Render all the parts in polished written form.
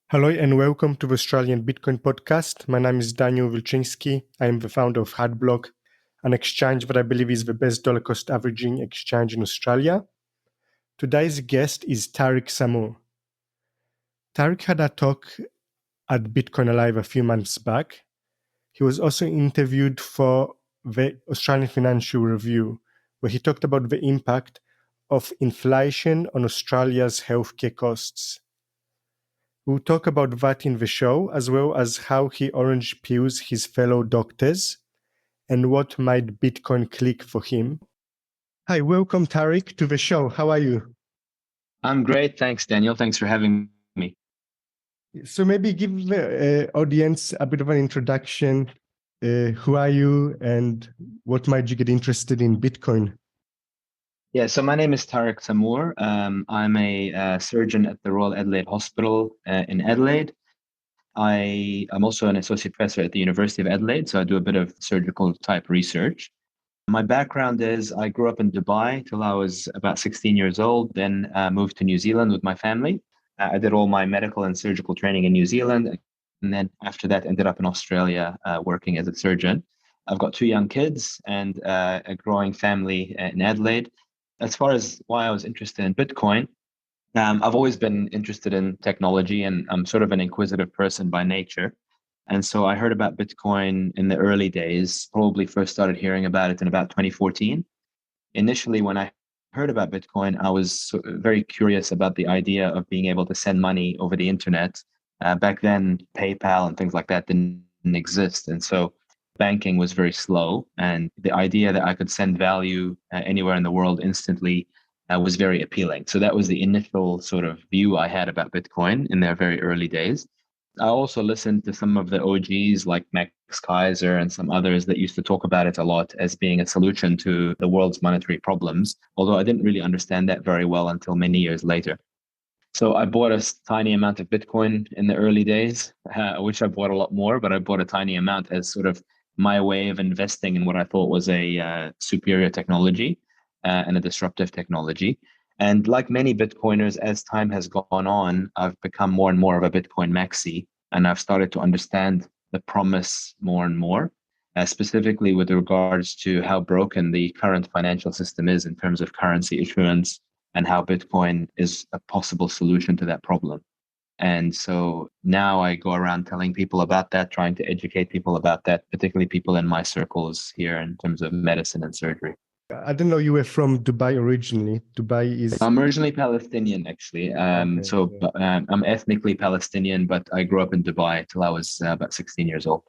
Hello and welcome to the Australian Bitcoin podcast. My name is Daniel Wilczynski. I am the founder of Hardblock, an exchange that I believe is the best dollar cost averaging exchange in Australia. Today's guest is Tarik Sammour. Tarik had a talk at Bitcoin Alive a few months back. He was also interviewed for the Australian Financial Review, where he talked about the impact of inflation on Australia's healthcare costs. We'll talk about that in the show, as well as how he orange pills his fellow doctors and what might Bitcoin click for him. Hi, welcome Tarik to the show. How are you? I'm great. Thanks, Daniel. Thanks for having me. So maybe give the audience a bit of an introduction. Who are you and what made you get interested in Bitcoin? Yeah, so my name is Tarik Sammour. I'm a surgeon at the Royal Adelaide Hospital in Adelaide. I'm also an associate professor at the University of Adelaide, so I do a bit of surgical type research. My background is I grew up in Dubai till I was about 16 years old, then moved to New Zealand with my family. I did all my medical and surgical training in New Zealand, and then after that ended up in Australia working as a surgeon. I've got two young kids and a growing family in Adelaide. As far as why I was interested in Bitcoin, I've always been interested in technology and I'm sort of an inquisitive person by nature. And so I heard about Bitcoin in the early days, probably first started hearing about it in about 2014. Initially, when I heard about Bitcoin, I was very curious about the idea of being able to send money over the internet. Back then, PayPal and things like that didn't exist. And so banking was very slow. And the idea that I could send value anywhere in the world instantly was very appealing. So that was the initial sort of view I had about Bitcoin in their very early days. I also listened to some of the OGs like Max Kaiser and some others that used to talk about it a lot as being a solution to the world's monetary problems, although I didn't really understand that very well until many years later. So I bought a tiny amount of Bitcoin in the early days. I wish I bought a lot more, but I bought a tiny amount as sort of my way of investing in what I thought was a superior technology and a disruptive technology. And like many Bitcoiners, as time has gone on, I've become more and more of a Bitcoin maxi, and I've started to understand the promise more and more, specifically with regards to how broken the current financial system is in terms of currency issuance and how Bitcoin is a possible solution to that problem. And so now I go around telling people about that, trying to educate people about that, particularly people in my circles here in terms of medicine and surgery. I didn't know you were from Dubai originally. Dubai is... I'm originally Palestinian, actually. I'm ethnically Palestinian, but I grew up in Dubai till I was about 16 years old.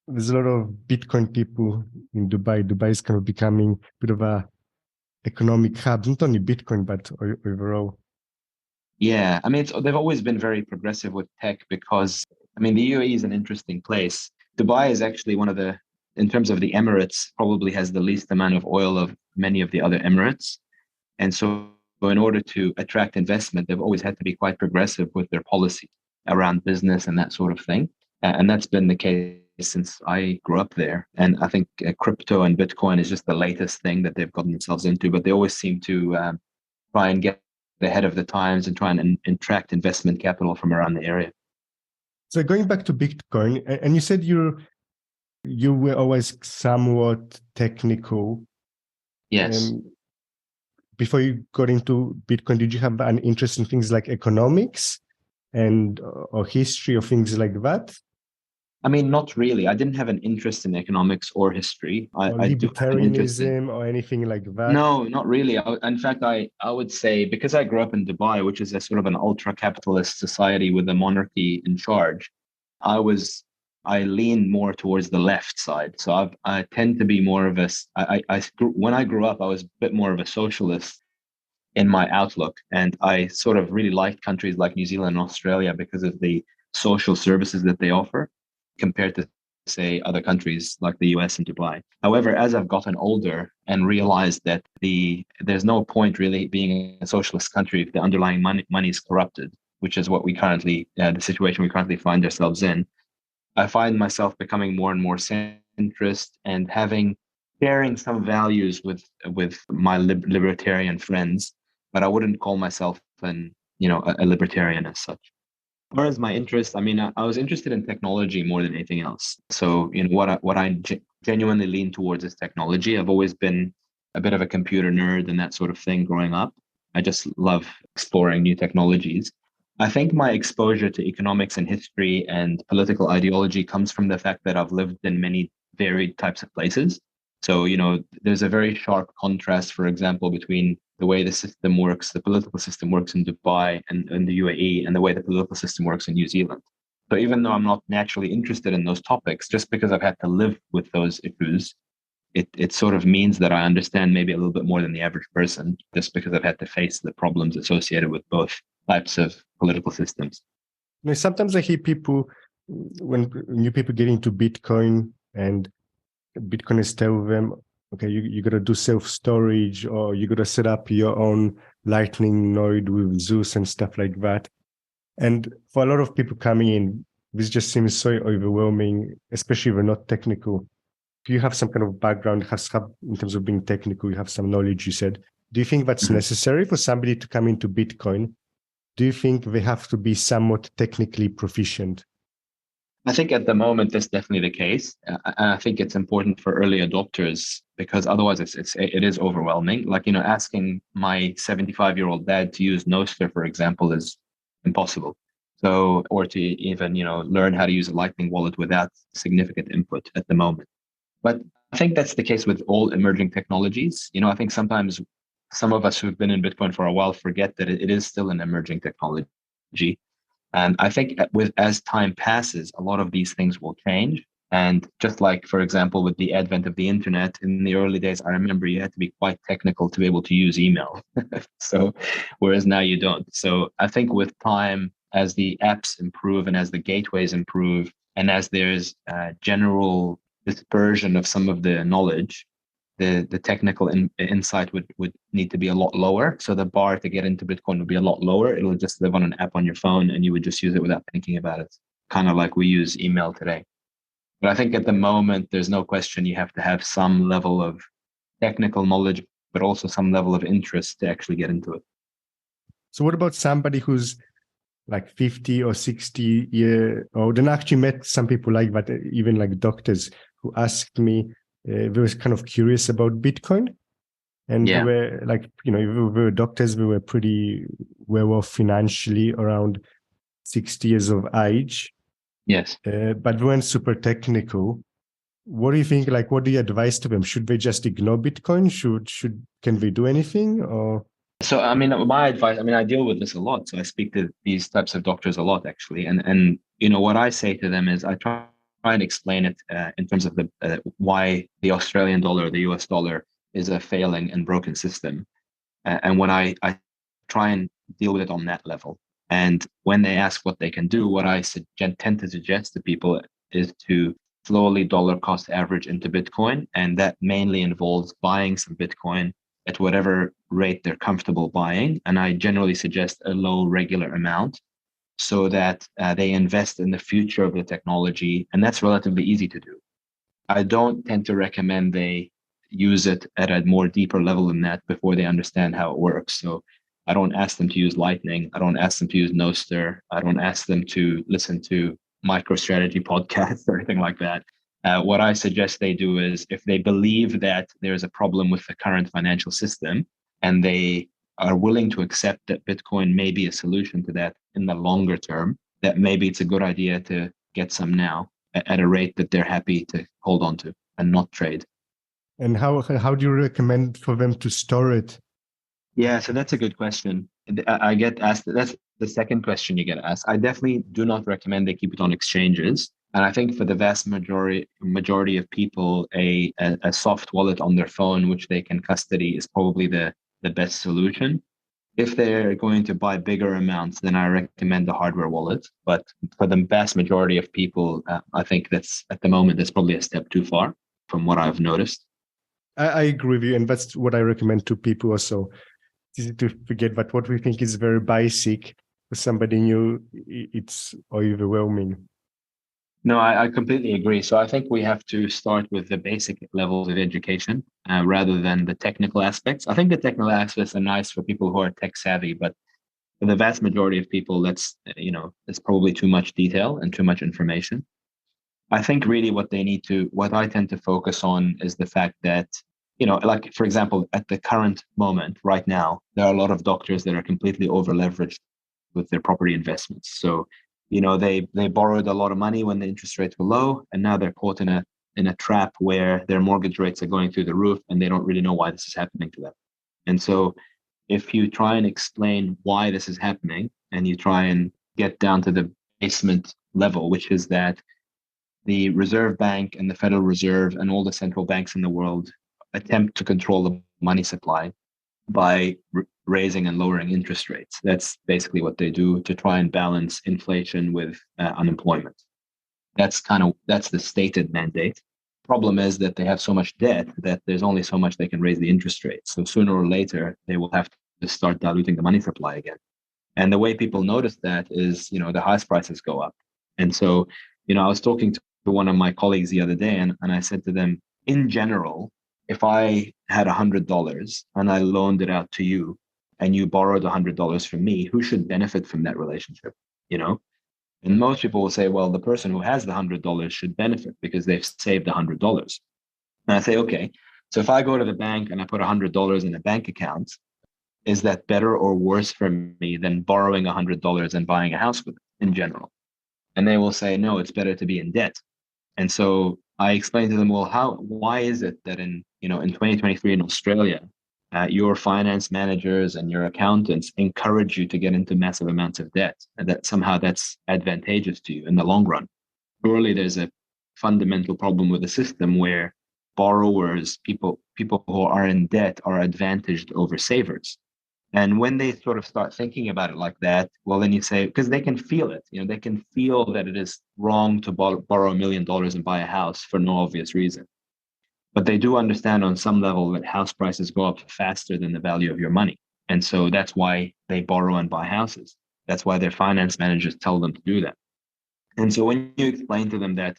There's a lot of Bitcoin people in Dubai. Dubai is kind of becoming a bit of a economic hub, not only Bitcoin, but overall. Yeah, I mean, they've always been very progressive with tech because, I mean, the UAE is an interesting place. Dubai is actually one of the, in terms of the Emirates, probably has the least amount of oil of many of the other Emirates. And so, in order to attract investment, they've always had to be quite progressive with their policy around business and that sort of thing. And that's been the case since I grew up there. And I think crypto and Bitcoin is just the latest thing that they've gotten themselves into, but they always seem to try and get ahead of the times and try and attract investment capital from around the area. So going back to Bitcoin, and you said you were always somewhat technical. Yes. Before you got into Bitcoin, did you have an interest in things like economics and or history or things like that? I mean, not really. I didn't have an interest in economics or history. Or I do have an interest in... libertarianism or anything like that? No, not really. In fact, I would say because I grew up in Dubai, which is a sort of an ultra-capitalist society with a monarchy in charge, I lean more towards the left side. So I tend to be more of a, when I grew up, I was a bit more of a socialist in my outlook. And I sort of really liked countries like New Zealand and Australia because of the social services that they offer compared to, say, other countries like the US and Dubai. However, as I've gotten older and realized that there's no point really being a socialist country if the underlying money is corrupted, which is what the situation we currently find ourselves in, I find myself becoming more and more centrist and sharing some values with my libertarian friends, but I wouldn't call myself a libertarian as such. far as my interest, I mean, I was interested in technology more than anything else. So, what I genuinely lean towards is technology. I've always been a bit of a computer nerd and that sort of thing growing up. I just love exploring new technologies. I think my exposure to economics and history and political ideology comes from the fact that I've lived in many varied types of places. So, there's a very sharp contrast, for example, between the way the system works, the political system works in Dubai and the UAE, and the way the political system works in New Zealand. So even though I'm not naturally interested in those topics, just because I've had to live with those issues, it sort of means that I understand maybe a little bit more than the average person, just because I've had to face the problems associated with both types of political systems. Sometimes I hear people, when new people get into Bitcoin, and Bitcoiners tell them, okay, you got to do self-storage, or you got to set up your own Lightning node with Zeus and stuff like that. And for a lot of people coming in, this just seems so overwhelming, especially if they're not technical. If you have some kind of background, in terms of being technical, you have some knowledge, you said. Do you think that's Mhm. necessary for somebody to come into Bitcoin? Do you think they have to be somewhat technically proficient? I think at the moment that's definitely the case. And I think it's important for early adopters because otherwise it is overwhelming. Like, asking my 75-year-old dad to use Nostr, for example, is impossible. So, or to even, learn how to use a Lightning wallet without significant input at the moment. But I think that's the case with all emerging technologies. I think sometimes some of us who've been in Bitcoin for a while forget that it is still an emerging technology. And I think as time passes, a lot of these things will change. And just like, for example, with the advent of the internet in the early days, I remember you had to be quite technical to be able to use email. So, whereas now you don't. So I think with time, as the apps improve and as the gateways improve, and as there's general dispersion of some of the knowledge, the technical insight would need to be a lot lower. So the bar to get into Bitcoin would be a lot lower. It'll just live on an app on your phone and you would just use it without thinking about it, kind of like we use email today. But I think at the moment, there's no question you have to have some level of technical knowledge, but also some level of interest to actually get into it. So what about somebody who's like 50 or 60-year old? And I actually met some people like that, even like doctors who asked me, they were kind of curious about Bitcoin. And they Yeah. were like, we were doctors, we were pretty well off financially, around 60 years of age, Yes. but we weren't super technical. What do you think? Like, what do you advise to them? Should they just ignore Bitcoin? Can they do anything? Or So, I mean, my advice, I mean, I deal with this a lot. So I speak to these types of doctors a lot, actually. And what I say to them is I try and explain it in terms of the why the Australian dollar, the US dollar is a failing and broken system. And when I try and deal with it on that level. And when they ask what they can do, what I tend to suggest to people is to slowly dollar cost average into Bitcoin. And that mainly involves buying some Bitcoin at whatever rate they're comfortable buying. And I generally suggest a low regular amount so that they invest in the future of the technology. And that's relatively easy to do. I don't tend to recommend they use it at a more deeper level than that before they understand how it works. So I don't ask them to use Lightning. I don't ask them to use Nostr. I don't ask them to listen to MicroStrategy podcasts or anything like that. What I suggest they do is if they believe that there's a problem with the current financial system and they are willing to accept that Bitcoin may be a solution to that in the longer term, that maybe it's a good idea to get some now at a rate that they're happy to hold on to and not trade. and how do you recommend for them to store it? Yeah, so that's a good question. I get asked, that's the second question you get asked. I definitely do not recommend they keep it on exchanges. And I think for the vast majority of people, a soft wallet on their phone, which they can custody, is probably the best solution. If they're going to buy bigger amounts, then I recommend the hardware wallet. But for the vast majority of people, I think that's at the moment, that's probably a step too far from what I've noticed. I agree with you, and that's what I recommend to people also. It's easy to forget that what we think is very basic for somebody new, it's overwhelming. No, I completely agree. So I think we have to start with the basic levels of education rather than the technical aspects. I think the technical aspects are nice for people who are tech savvy, but the vast majority of people, it's probably too much detail and too much information. I think really what I tend to focus on is the fact that, like, for example, at the current moment, right now, there are a lot of doctors that are completely over leveraged with their property investments. So, they borrowed a lot of money when the interest rates were low, and now they're caught in a trap where their mortgage rates are going through the roof and they don't really know why this is happening to them. And so if you try and explain why this is happening and you try and get down to the basement level, which is that the Reserve Bank and the Federal Reserve and all the central banks in the world attempt to control the money supply by raising and lowering interest rates. That's basically what they do to try and balance inflation with unemployment. That's the stated mandate. Problem is that they have so much debt that there's only so much they can raise the interest rate. So sooner or later, they will have to start diluting the money supply again. And the way people notice that is, the house prices go up. And so, I was talking to one of my colleagues the other day, and I said to them, in general, if I had $100 and I loaned it out to you and you borrowed $100 from me, who should benefit from that relationship? You know? And most people will say, well, the person who has the $100 should benefit because they've saved $100. And I say, okay, so if I go to the bank and I put $100 in a bank account, is that better or worse for me than borrowing $100 and buying a house with it in general? And they will say, no, it's better to be in debt. And so I explained to them, well, why is it that in 2023 in Australia, your finance managers and your accountants encourage you to get into massive amounts of debt, and that somehow that's advantageous to you in the long run? Surely there's a fundamental problem with the system where borrowers, people who are in debt, are advantaged over savers. And when they sort of start thinking about it like that, well, then you say, because they can feel it, they can feel that it is wrong to borrow $1 million and buy a house for no obvious reason. But they do understand on some level that house prices go up faster than the value of your money. And so that's why they borrow and buy houses. That's why their finance managers tell them to do that. And so when you explain to them that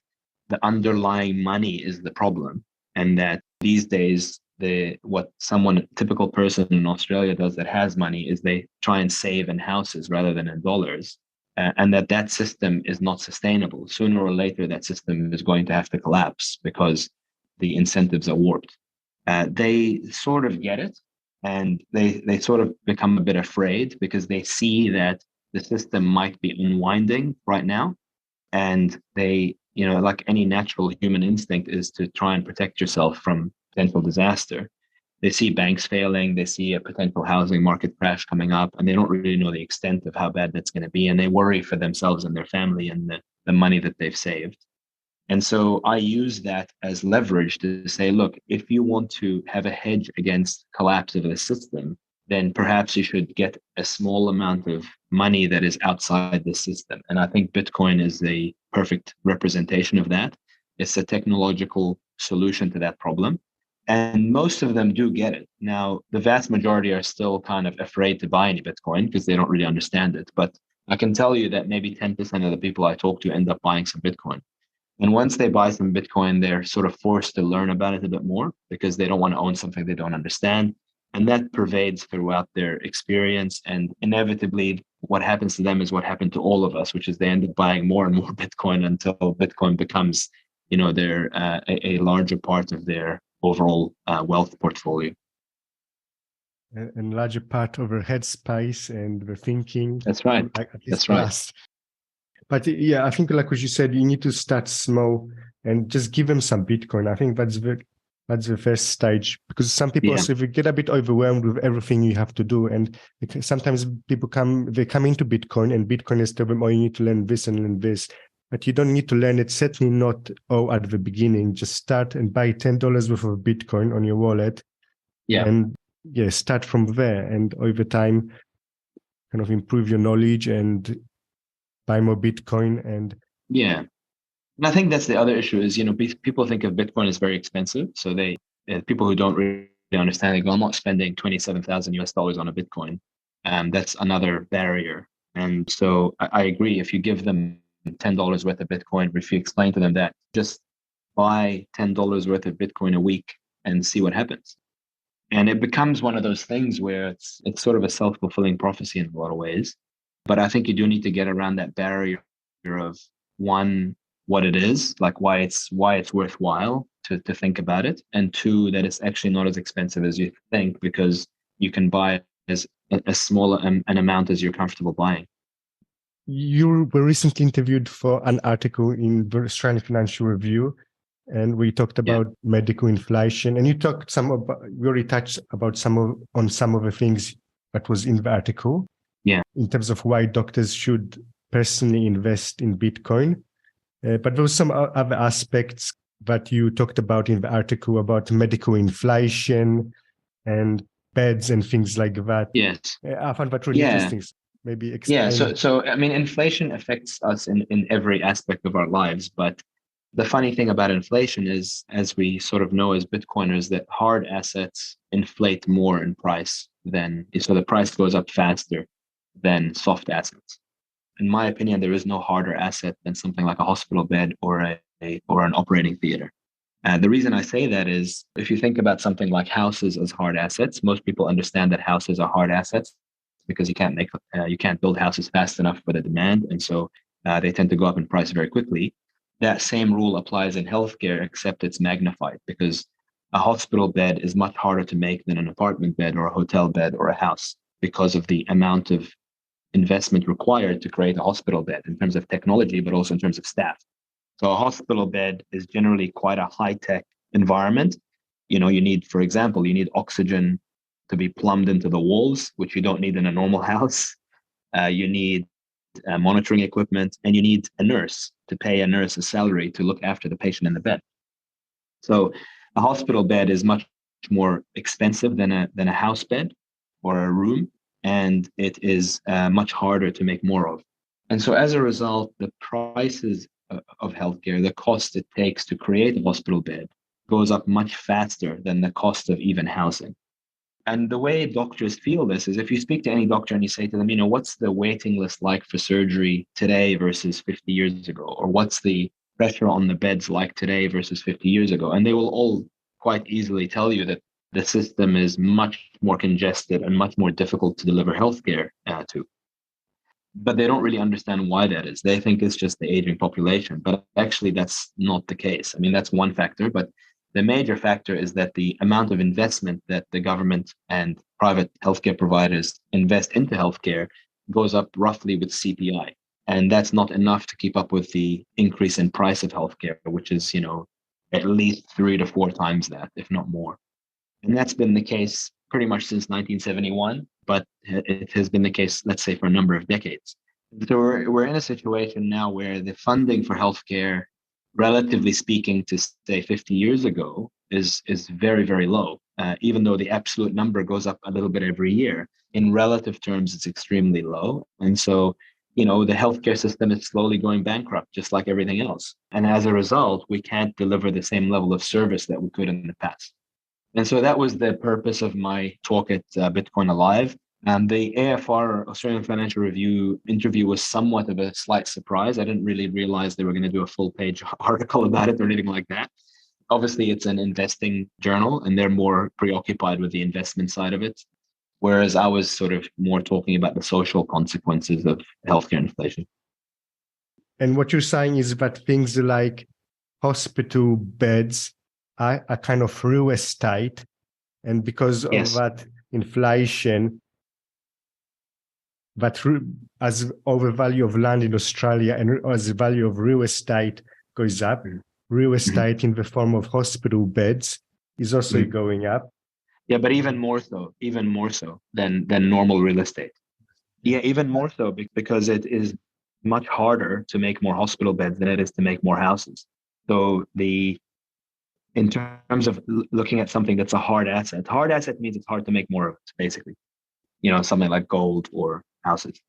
the underlying money is the problem, and that these days what someone typical person in Australia does that has money is they try and save in houses rather than in dollars, and that system is not sustainable. Sooner or later, that system is going to have to collapse because the incentives are warped. They sort of get it, and they sort of become a bit afraid because they see that the system might be unwinding right now, and they, like any natural human instinct is to try and protect yourself from potential disaster. They see banks failing, they see a potential housing market crash coming up, and they don't really know the extent of how bad that's going to be, and they worry for themselves and their family and the money that they've saved. And so I use that as leverage to say, look, if you want to have a hedge against collapse of the system, then perhaps you should get a small amount of money that is outside the system. And I think Bitcoin is a perfect representation of that. It's a technological solution to that problem. And most of them do get it. Now, the vast majority are still kind of afraid to buy any Bitcoin because they don't really understand it. But I can tell you that maybe 10% of the people I talk to end up buying some Bitcoin. And once they buy some Bitcoin, they're sort of forced to learn about it a bit more because they don't want to own something they don't understand. And that pervades throughout their experience. And inevitably, what happens to them is what happened to all of us, which is they end up buying more and more Bitcoin until Bitcoin becomes, their a larger part of their overall wealth portfolio. And larger part of their headspace and their thinking. That's right. At least That's right. last. But yeah, I think like what you said, you need to start small and just give them some Bitcoin. I think that's the first stage, because some people also, if you get a bit overwhelmed with everything you have to do, and sometimes people come into Bitcoin, and Bitcoin is telling them, oh, you need to learn this and learn this. But you don't need to learn it, certainly not at the beginning. Just start and buy $10 worth of Bitcoin on your wallet. Yeah. And start from there. And over time, kind of improve your knowledge and buy more Bitcoin. And yeah. And I think that's the other issue is, people think of Bitcoin as very expensive. So people who don't really understand, they go, I'm not spending 27,000 US dollars on a Bitcoin. That's another barrier. And so I agree. If you give them $10 worth of Bitcoin, if you explain to them that just buy $10 worth of Bitcoin a week and see what happens. And it becomes one of those things where it's sort of a self-fulfilling prophecy in a lot of ways. But I think you do need to get around that barrier of one, what it is, like why it's worthwhile to think about it, and two, that it's actually not as expensive as you think because you can buy as small an amount as you're comfortable buying. You were recently interviewed for an article in the Australian Financial Review, and we talked Yeah. about medical inflation. And you talked we already touched about on some of the things that was in the article. Yeah. In terms of why doctors should personally invest in Bitcoin. But there were some other aspects that you talked about in the article about medical inflation and beds and things like that. Yes. I found that really Yeah. interesting. Maybe Yeah. explain. So I mean, inflation affects us in every aspect of our lives, but the funny thing about inflation is, as we sort of know as Bitcoiners, that hard assets inflate more in price so the price goes up faster than soft assets. In my opinion, there is no harder asset than something like a hospital bed or or an operating theater. The reason I say that is if you think about something like houses as hard assets, most people understand that houses are hard assets because you can't build houses fast enough for the demand, and so they tend to go up in price very quickly. That same rule applies in healthcare, except it's magnified because a hospital bed is much harder to make than an apartment bed or a hotel bed or a house because of the amount of investment required to create a hospital bed in terms of technology, but also in terms of staff. So a hospital bed is generally quite a high-tech environment. You need, for example, you need oxygen to be plumbed into the walls, which you don't need in a normal house. You need monitoring equipment, and you need a nurse to pay a nurse a salary to look after the patient in the bed. So a hospital bed is much more expensive than a house bed or a room, and it is much harder to make more of. And so as a result, the prices of healthcare, the cost it takes to create a hospital bed goes up much faster than the cost of even housing. And the way doctors feel this is if you speak to any doctor and you say to them, what's the waiting list like for surgery today versus 50 years ago? Or what's the pressure on the beds like today versus 50 years ago? And they will all quite easily tell you that the system is much more congested and much more difficult to deliver healthcare to. But they don't really understand why that is. They think it's just the aging population, but actually that's not the case. I mean, that's one factor, but the major factor is that the amount of investment that the government and private healthcare providers invest into healthcare goes up roughly with CPI. And that's not enough to keep up with the increase in price of healthcare, which is, at least 3 to 4 times that, if not more. And that's been the case pretty much since 1971, but it has been the case, let's say, for a number of decades. So we're in a situation now where the funding for healthcare, relatively speaking, to say 50 years ago, is very, very low. Even though the absolute number goes up a little bit every year, in relative terms, it's extremely low. And so, the healthcare system is slowly going bankrupt, just like everything else. And as a result, we can't deliver the same level of service that we could in the past. And so that was the purpose of my talk at Bitcoin Alive. And the AFR, Australian Financial Review interview was somewhat of a slight surprise. I didn't really realize they were going to do a full page article about it or anything like that. Obviously, it's an investing journal and they're more preoccupied with the investment side of it. Whereas I was sort of more talking about the social consequences of healthcare inflation. And what you're saying is that things like hospital beds are a kind of real estate, and because of Yes. that inflation, that as overvalue of land in Australia and as the value of real estate goes up, real estate in the form of hospital beds is also going up. Yeah, but even more so than normal real estate. Yeah, even more so because it is much harder to make more hospital beds than it is to make more houses. So in terms of looking at something that's a hard asset means it's hard to make more of it, basically. Something like gold or houses.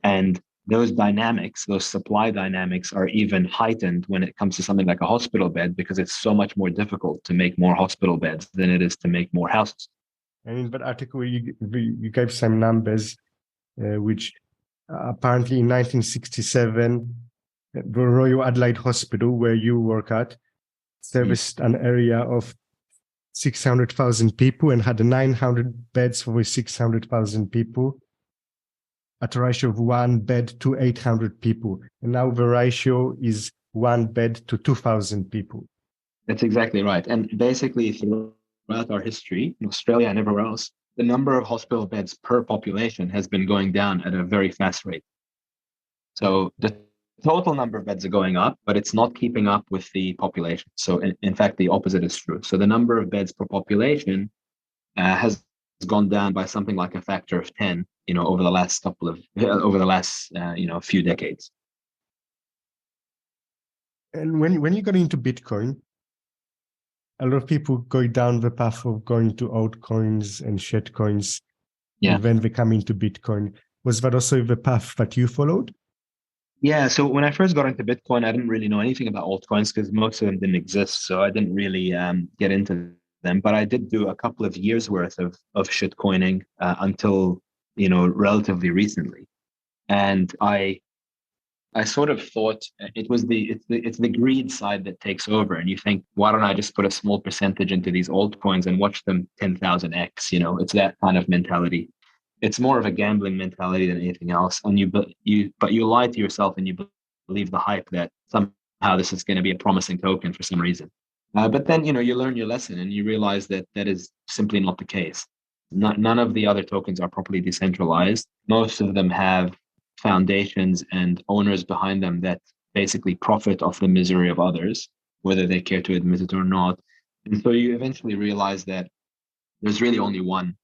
And those dynamics, those supply dynamics are even heightened when it comes to something like a hospital bed because it's so much more difficult to make more hospital beds than it is to make more houses. And in that article, you gave some numbers, which apparently in 1967, the Royal Adelaide Hospital, where you work at, serviced an area of 600,000 people and had 900 beds for 600,000 people at a ratio of 1 bed to 800 people. And now the ratio is 1 bed to 2,000 people. That's exactly right. And basically, throughout our history in Australia and everywhere else, the number of hospital beds per population has been going down at a very fast rate. So the total number of beds are going up, but it's not keeping up with the population. So in fact, the opposite is true. So the number of beds per population has gone down by something like a factor of 10, over the last few decades. And when you got into Bitcoin, a lot of people go down the path of going to altcoins and shitcoins, Yeah. and then they come into Bitcoin. Was that also the path that you followed? Yeah. So when I first got into Bitcoin, I didn't really know anything about altcoins because most of them didn't exist. So I didn't really get into them. But I did do a couple of years worth of shitcoining until relatively recently, and I sort of thought it's the greed side that takes over, and you think, why don't I just put a small percentage into these altcoins and watch them 10,000x? It's that kind of mentality. It's more of a gambling mentality than anything else. And you lie to yourself and you believe the hype that somehow this is going to be a promising token for some reason. But then you learn your lesson and you realize that that is simply not the case. None of the other tokens are properly decentralized. Most of them have foundations and owners behind them that basically profit off the misery of others, whether they care to admit it or not. And so you eventually realize that there's really only one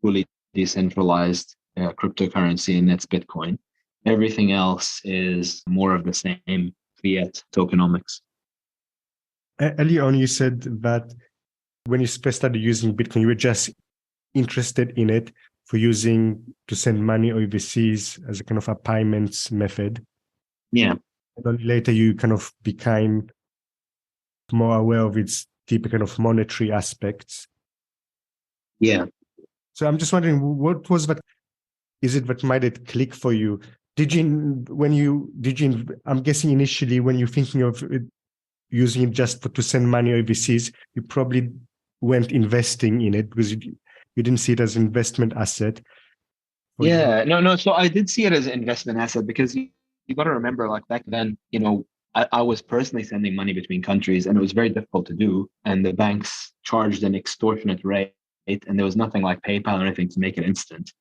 fully decentralized cryptocurrency, and that's Bitcoin. Everything else is more of the same fiat tokenomics. Earlier on, you said that when you first started using Bitcoin, you were just interested in it for using to send money overseas as a kind of a payments method. Yeah. And then later you kind of became more aware of its deeper kind of monetary aspects. Yeah. So I'm just wondering, what was that? Is it that made it click for you? I'm guessing initially when you're thinking of it, using it just to send money overseas, you probably weren't investing in it because you didn't see it as an investment asset. Yeah, no. So I did see it as an investment asset because you got to remember, like back then, I was personally sending money between countries and it was very difficult to do. And the banks charged an extortionate rate and there was nothing like PayPal or anything to make it instant.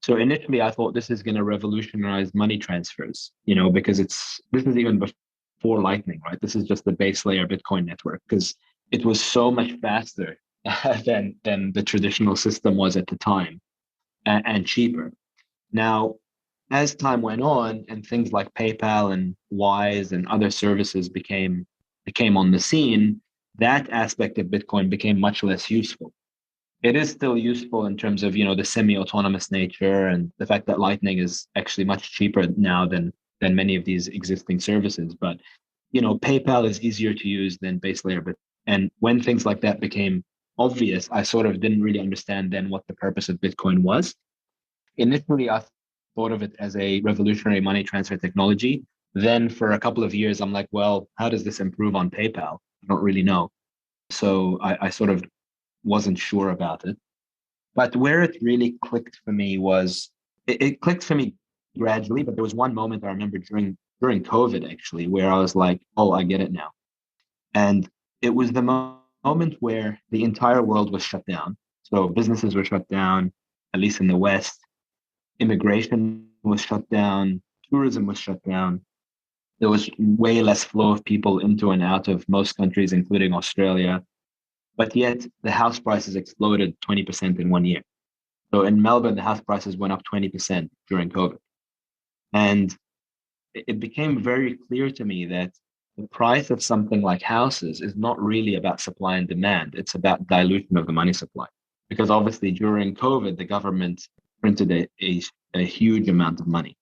So initially I thought this is going to revolutionize money transfers, because this is even before Lightning, right? This is just the base layer Bitcoin network because it was so much faster than the traditional system was at the time and cheaper. Now, as time went on and things like PayPal and Wise and other services became on the scene, that aspect of Bitcoin became much less useful. It is still useful in terms of, the semi-autonomous nature and the fact that Lightning is actually much cheaper now than many of these existing services. But, PayPal is easier to use than base layer. And when things like that became obvious, I sort of didn't really understand then what the purpose of Bitcoin was. Initially, I thought of it as a revolutionary money transfer technology. Then for a couple of years, I'm like, well, how does this improve on PayPal? I don't really know. So I sort of wasn't sure about it. But where it really clicked for me was it clicked for me gradually, but there was one moment I remember during COVID actually, where I was like, oh, I get it now. And it was the moment where the entire world was shut down. So businesses were shut down, at least in the West. Immigration was shut down, tourism was shut down. There was way less flow of people into and out of most countries, including Australia. But yet the house prices exploded 20% in 1 year. So in Melbourne, the house prices went up 20% during COVID. And it became very clear to me that the price of something like houses is not really about supply and demand. It's about dilution of the money supply. Because obviously during COVID, the government printed a huge amount of money.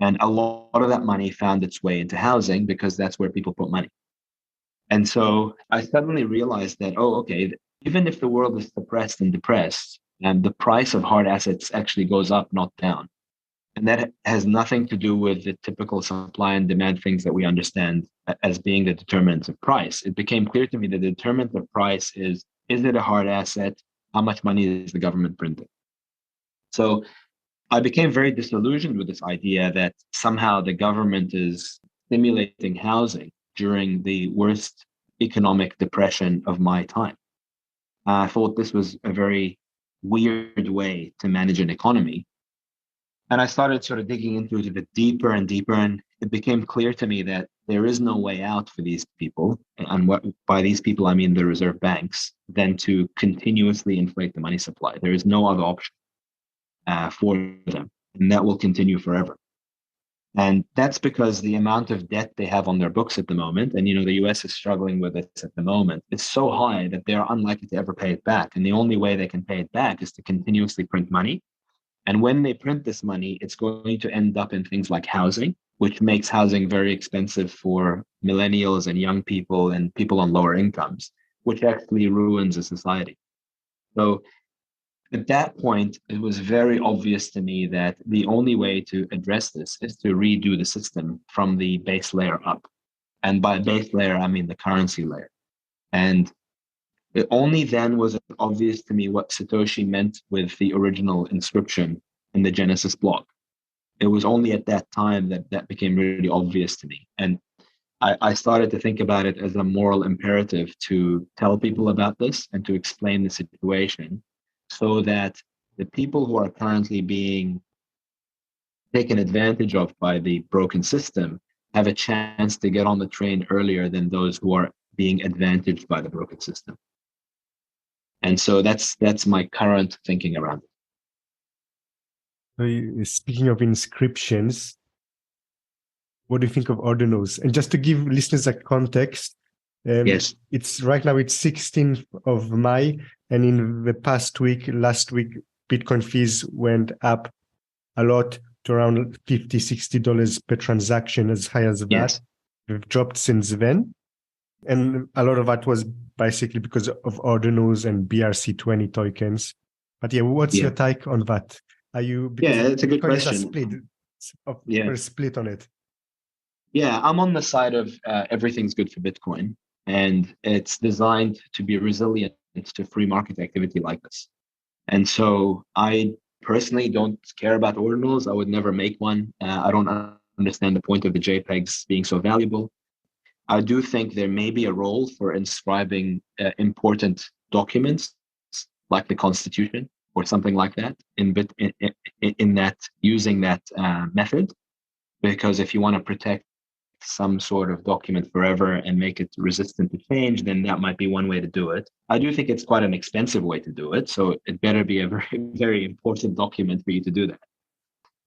And a lot of that money found its way into housing because that's where people put money. And so I suddenly realized that, oh, okay, even if the world is suppressed and depressed, and the price of hard assets actually goes up, not down. And that has nothing to do with the typical supply and demand things that we understand as being the determinants of price. It became clear to me that the determinant of price is Is it a hard asset? How much money is the government printing? So I became very disillusioned with this idea that somehow the government is stimulating housing during the worst economic depression of my time. I thought this was a very weird way to manage an economy. And I started sort of digging into it a bit deeper and deeper. And it became clear to me that there is no way out for these people. And what by these people, I mean the reserve banks, than to continuously inflate the money supply. There is no other option for them. And that will continue forever. And that's because the amount of debt they have on their books at the moment, and the US is struggling with this at the moment, is so high that they are unlikely to ever pay it back. And the only way they can pay it back is to continuously print money. And when they print this money, it's going to end up in things like housing, which makes housing very expensive for millennials and young people and people on lower incomes, which actually ruins a society. So at that point, it was very obvious to me that the only way to address this is to redo the system from the base layer up. And by base layer, I mean the currency layer. And it only then was it obvious to me what Satoshi meant with the original inscription in the Genesis block. It was only at that time that that became really obvious to me. And I started to think about it as a moral imperative to tell people about this and to explain the situation so that the people who are currently being taken advantage of by the broken system have a chance to get on the train earlier than those who are being advantaged by the broken system. And so that's my current thinking around it. Speaking of inscriptions, what do you think of ordinals? And just to give listeners a context, Yes. it's right now it's 16th of May, and in the past week, last week, Bitcoin fees went up a lot to around $50-$60 per transaction, as high as that. Yes. They've dropped since then. And a lot of that was basically because of ordinals and BRC20 tokens. But yeah, what's your take on that? Are you, because Yeah, it's a good Bitcoin is a question. split on it. Yeah, I'm on the side of everything's good for Bitcoin, and it's designed to be resilient to free market activity like this. And so I personally don't care about ordinals. I would never make one. I don't understand the point of the JPEGs being so valuable. I do think there may be a role for inscribing important documents like the Constitution or something like that in that using that method, because if you want to protect some sort of document forever and make it resistant to change, then that might be one way to do it. I do think it's quite an expensive way to do it, so it better be a very, very important document for you to do that.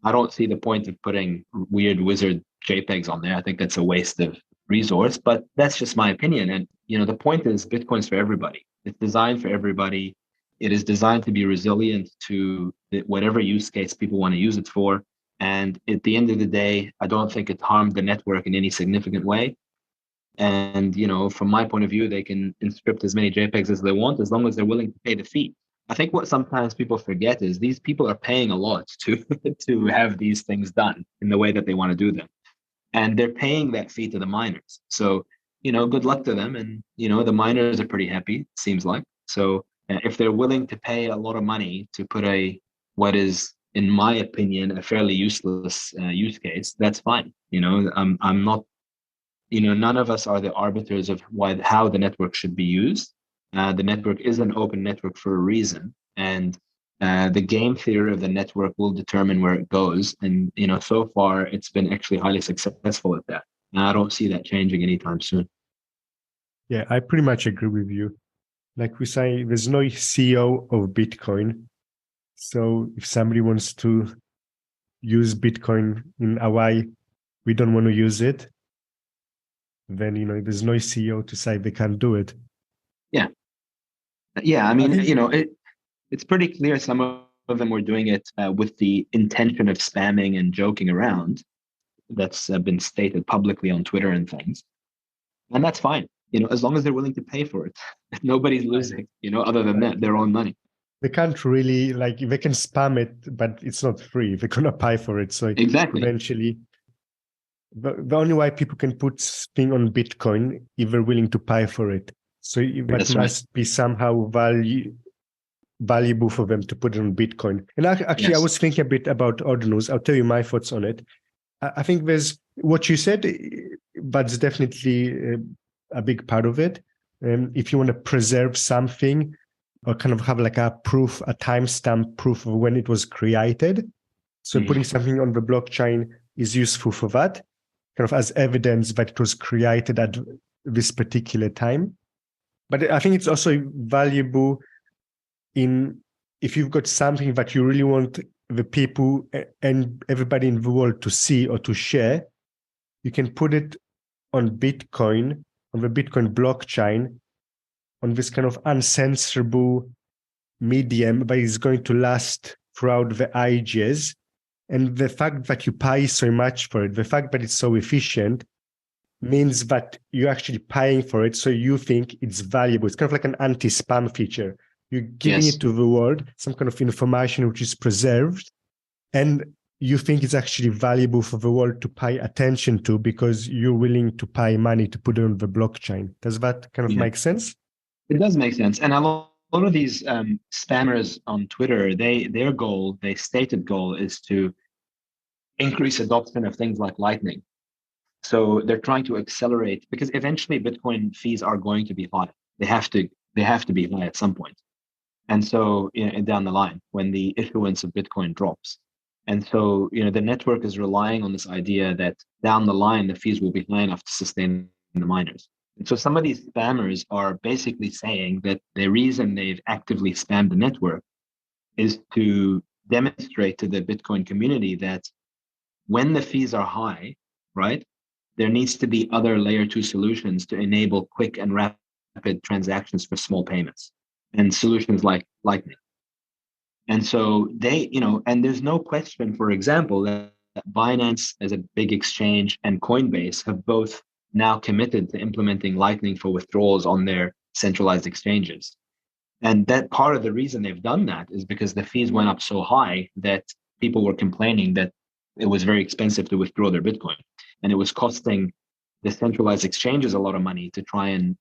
I don't see the point of putting weird wizard JPEGs on there. I think that's a waste of resource, but that's just my opinion. And the point is Bitcoin's for everybody. It's designed for everybody. It is designed to be resilient to whatever use case people want to use it for. And at the end of the day, I don't think it harmed the network in any significant way. And from my point of view, they can inscript as many JPEGs as they want as long as they're willing to pay the fee. I think what sometimes people forget is these people are paying a lot to to have these things done in the way that they want to do them, and they're paying that fee to the miners. So good luck to them, and the miners are pretty happy. Seems like so. If they're willing to pay a lot of money to put what is, in my opinion, a fairly useless use case, that's fine. I'm not. None of us are the arbiters of how the network should be used. The network is an open network for a reason, and the game theory of the network will determine where it goes. And so far, it's been actually highly successful at that. And I don't see that changing anytime soon. Yeah, I pretty much agree with you. Like we say, there's no CEO of Bitcoin. So if somebody wants to use Bitcoin in a way we don't want to use it, then there's no CEO to say they can't do it. Yeah, yeah. I mean, think, it's pretty clear some of them were doing it with the intention of spamming and joking around. That's been stated publicly on Twitter and things, and that's fine. As long as they're willing to pay for it, nobody's losing. Other than that, their own money. They can't really they can spam it, but it's not free. They're gonna pay for it. So Exactly. eventually, the only way people can put thing on Bitcoin if they're willing to pay for it. So that That's right. must be somehow valuable for them to put it on Bitcoin. And actually, I Yes. was thinking a bit about Ordinals. I'll tell you my thoughts on it. I think there's what you said, that's definitely a big part of it. If you want to preserve something or kind of have like a proof, a timestamp proof of when it was created. So putting something on the blockchain is useful for that, kind of as evidence that it was created at this particular time. But I think it's also valuable in if you've got something that you really want the people and everybody in the world to see or to share, you can put it on Bitcoin, on the Bitcoin blockchain, on this kind of uncensorable medium that is going to last throughout the ages. And the fact that you pay so much for it, the fact that it's so efficient, means that you're actually paying for it. So you think it's valuable. It's kind of like an anti-spam feature. You're giving Yes. it to the world, some kind of information which is preserved, and you think it's actually valuable for the world to pay attention to because you're willing to pay money to put it on the blockchain. Does that kind of Yeah. make sense? It does make sense. And a lot of these spammers on Twitter, their goal, their stated goal is to increase adoption of things like Lightning. So they're trying to accelerate because eventually Bitcoin fees are going to be high. They have to be high at some point. And so, down the line when the issuance of Bitcoin drops. And so, the network is relying on this idea that down the line, the fees will be high enough to sustain the miners. And so some of these spammers are basically saying that the reason they've actively spammed the network is to demonstrate to the Bitcoin community that when the fees are high, right, there needs to be other layer two solutions to enable quick and rapid transactions for small payments and solutions like Lightning. And so and there's no question, for example, that Binance as a big exchange and Coinbase have both now committed to implementing Lightning for withdrawals on their centralized exchanges. And that part of the reason they've done that is because the fees went up so high that people were complaining that it was very expensive to withdraw their Bitcoin. And it was costing the centralized exchanges a lot of money to try and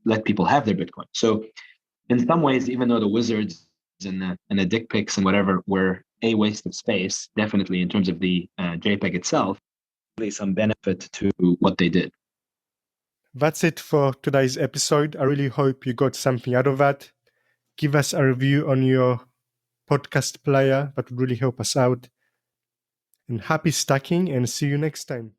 let people have their Bitcoin. So in some ways, even though the wizards and the dick pics and whatever were a waste of space, definitely in terms of the JPEG itself, really some benefit to what they did. That's it for today's episode. I really hope you got something out of that. Give us a review on your podcast player. That would really help us out. And happy stacking and see you next time.